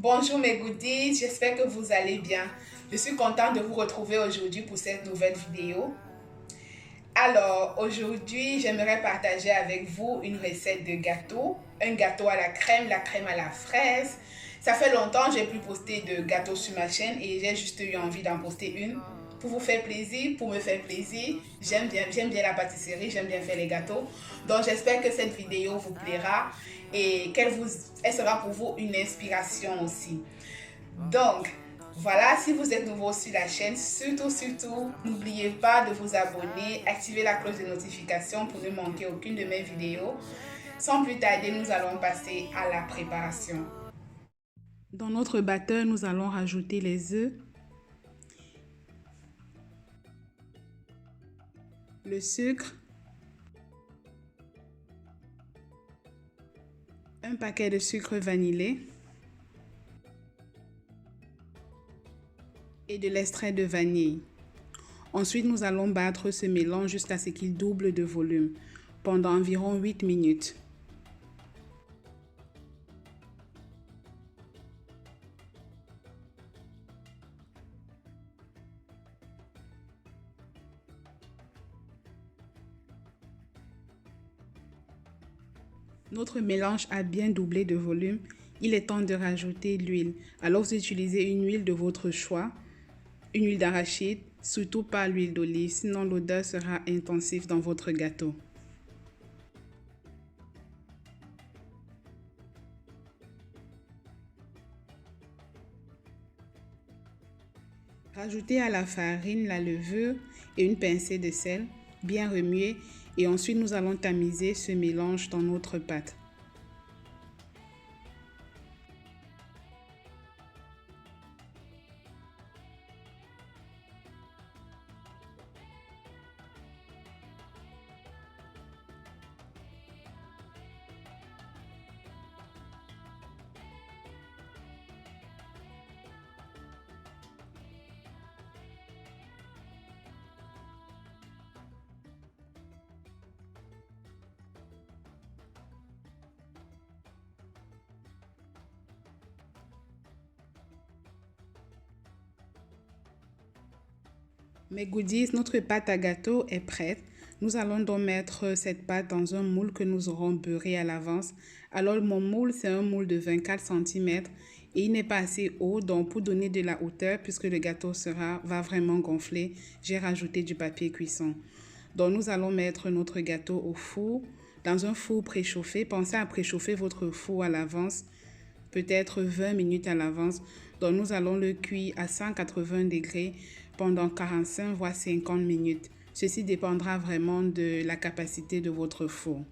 Bonjour mes goodies, j'espère que vous allez bien. Je suis contente de vous retrouver aujourd'hui pour cette nouvelle vidéo. Alors, aujourd'hui, j'aimerais partager avec vous une recette de gâteau. Un gâteau à la crème à la fraise. Ça fait longtemps que j'ai plus posté de gâteau sur ma chaîne et j'ai juste eu envie d'en poster une. Pour vous faire plaisir, pour me faire plaisir. J'aime bien la pâtisserie, j'aime bien faire les gâteaux. Donc j'espère que cette vidéo vous plaira et elle sera pour vous une inspiration aussi. Donc, voilà, si vous êtes nouveau sur la chaîne, surtout, n'oubliez pas de vous abonner, activer la cloche de notification pour ne manquer aucune de mes vidéos. Sans plus tarder, nous allons passer à la préparation. Dans notre batteur, nous allons rajouter les œufs, le sucre, un paquet de sucre vanillé et de l'extrait de vanille. Ensuite, nous allons battre ce mélange jusqu'à ce qu'il double de volume pendant environ 8 minutes. Notre mélange a bien doublé de volume. Il est temps de rajouter l'huile. Alors vous utilisez une huile de votre choix, une huile d'arachide, surtout pas l'huile d'olive, sinon l'odeur sera intensive dans votre gâteau. Rajoutez à la farine la levure et une pincée de sel, bien remuer, et ensuite nous allons tamiser ce mélange dans notre pâte. Mes goodies, notre pâte à gâteau est prête. Nous allons donc mettre cette pâte dans un moule que nous aurons beurré à l'avance. Alors mon moule, c'est un moule de 24 cm et il n'est pas assez haut. Donc pour donner de la hauteur, puisque le gâteau va vraiment gonfler, j'ai rajouté du papier cuisson. Donc nous allons mettre notre gâteau au four, dans un four préchauffé. Pensez à préchauffer votre four à l'avance, peut-être 20 minutes à l'avance. Donc nous allons le cuire à 180 degrés pendant 45 voire 50 minutes. Ceci dépendra vraiment de la capacité de votre four.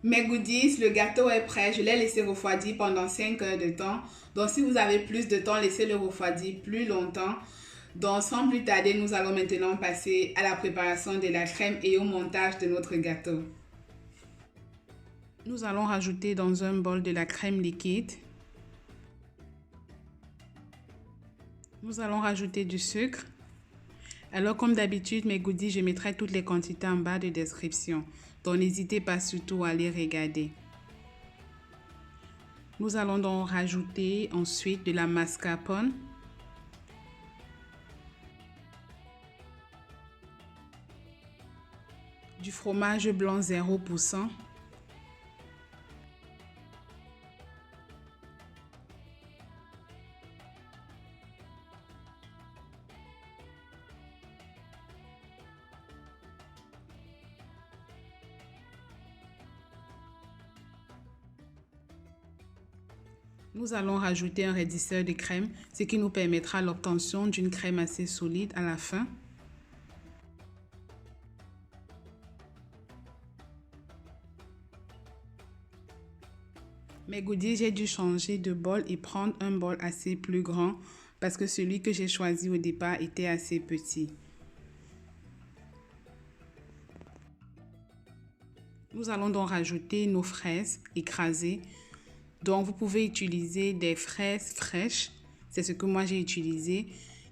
Mes goodies, le gâteau est prêt. Je l'ai laissé refroidir pendant 5 heures de temps. Donc si vous avez plus de temps, laissez-le refroidir plus longtemps. Donc sans plus tarder, nous allons maintenant passer à la préparation de la crème et au montage de notre gâteau. Nous allons rajouter dans un bol de la crème liquide. Nous allons rajouter du sucre. Alors comme d'habitude, mes goodies, je mettrai toutes les quantités en bas de description. Donc n'hésitez pas surtout à les regarder. Nous allons donc rajouter ensuite de la mascarpone. Du fromage blanc 0%. Nous allons rajouter un raidisseur de crème, ce qui nous permettra l'obtention d'une crème assez solide à la fin. Mes goodies, j'ai dû changer de bol et prendre un bol assez plus grand parce que celui que j'ai choisi au départ était assez petit. Nous allons donc rajouter nos fraises écrasées. Donc vous pouvez utiliser des fraises fraîches, c'est ce que moi j'ai utilisé.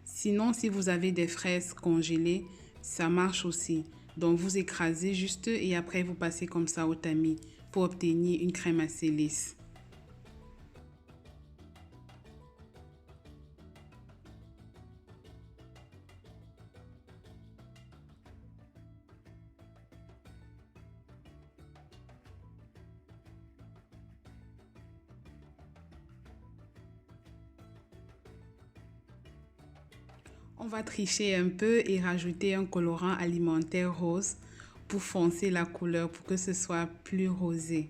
Sinon, si vous avez des fraises congelées, ça marche aussi. Donc vous écrasez juste et après vous passez comme ça au tamis pour obtenir une crème assez lisse. On va tricher un peu et rajouter un colorant alimentaire rose pour foncer la couleur pour que ce soit plus rosé.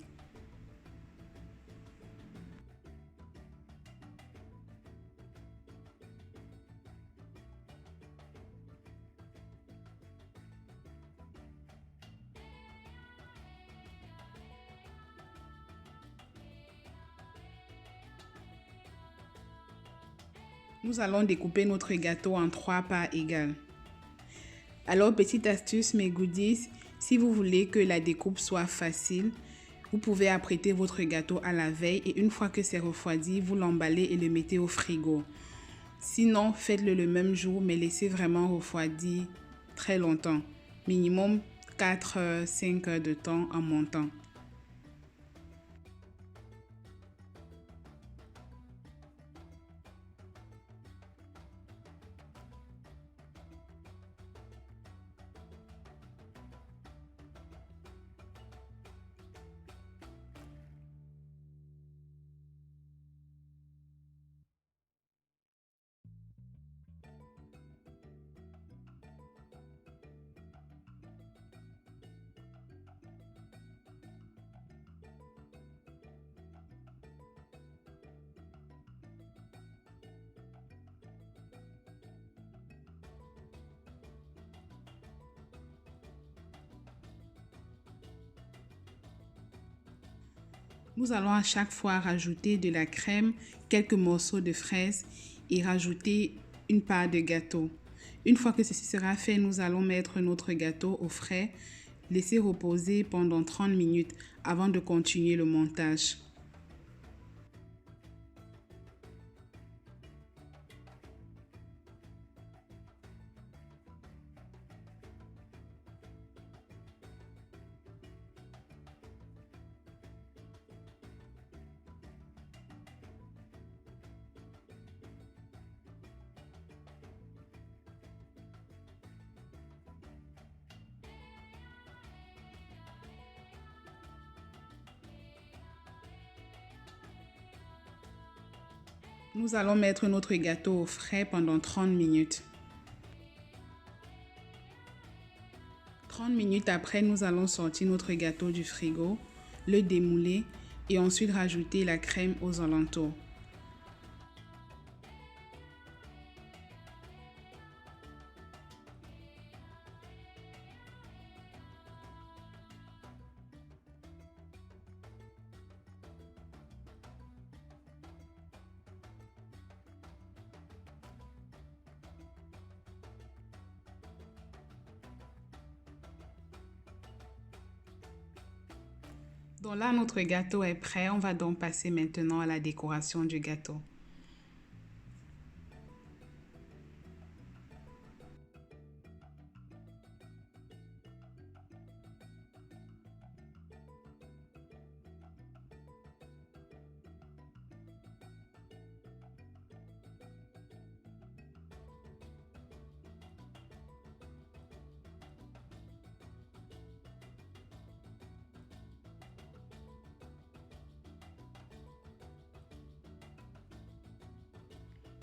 Nous allons découper notre gâteau en 3 parts égales. Alors, petite astuce, mes goodies, si vous voulez que la découpe soit facile, vous pouvez apprêter votre gâteau à la veille et une fois que c'est refroidi, vous l'emballez et le mettez au frigo. Sinon, faites-le le même jour, mais laissez vraiment refroidir très longtemps. Minimum 4-5 heures de temps en montant. Nous allons à chaque fois rajouter de la crème, quelques morceaux de fraises et rajouter une part de gâteau. Une fois que ceci sera fait, nous allons mettre notre gâteau au frais, laisser reposer pendant 30 minutes avant de continuer le montage. Nous allons mettre notre gâteau au frais pendant 30 minutes. 30 minutes après, nous allons sortir notre gâteau du frigo, le démouler et ensuite rajouter la crème aux alentours. Donc là, notre gâteau est prêt. On va donc passer maintenant à la décoration du gâteau.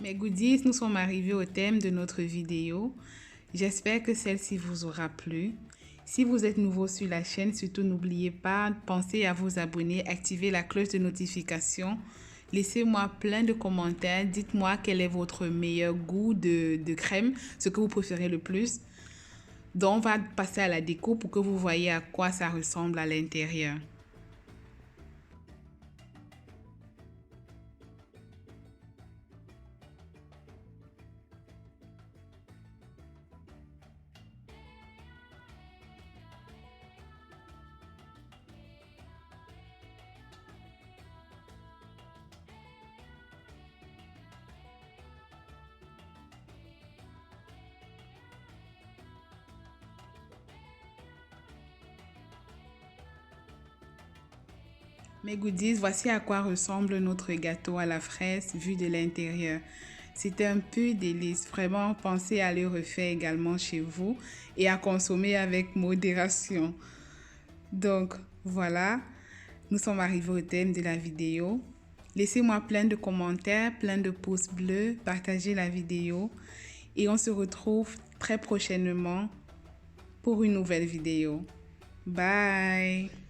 Mes goodies, nous sommes arrivés au thème de notre vidéo. J'espère que celle-ci vous aura plu. Si vous êtes nouveau sur la chaîne, surtout n'oubliez pas, pensez à vous abonner, activer la cloche de notification. Laissez-moi plein de commentaires. Dites-moi quel est votre meilleur goût de crème, ce que vous préférez le plus. Donc, on va passer à la déco pour que vous voyez à quoi ça ressemble à l'intérieur. Mes goodies, voici à quoi ressemble notre gâteau à la fraise vu de l'intérieur. C'était un peu délice. Vraiment, pensez à le refaire également chez vous et à consommer avec modération. Donc, voilà, nous sommes arrivés au thème de la vidéo. Laissez-moi plein de commentaires, plein de pouces bleus, partagez la vidéo et on se retrouve très prochainement pour une nouvelle vidéo. Bye!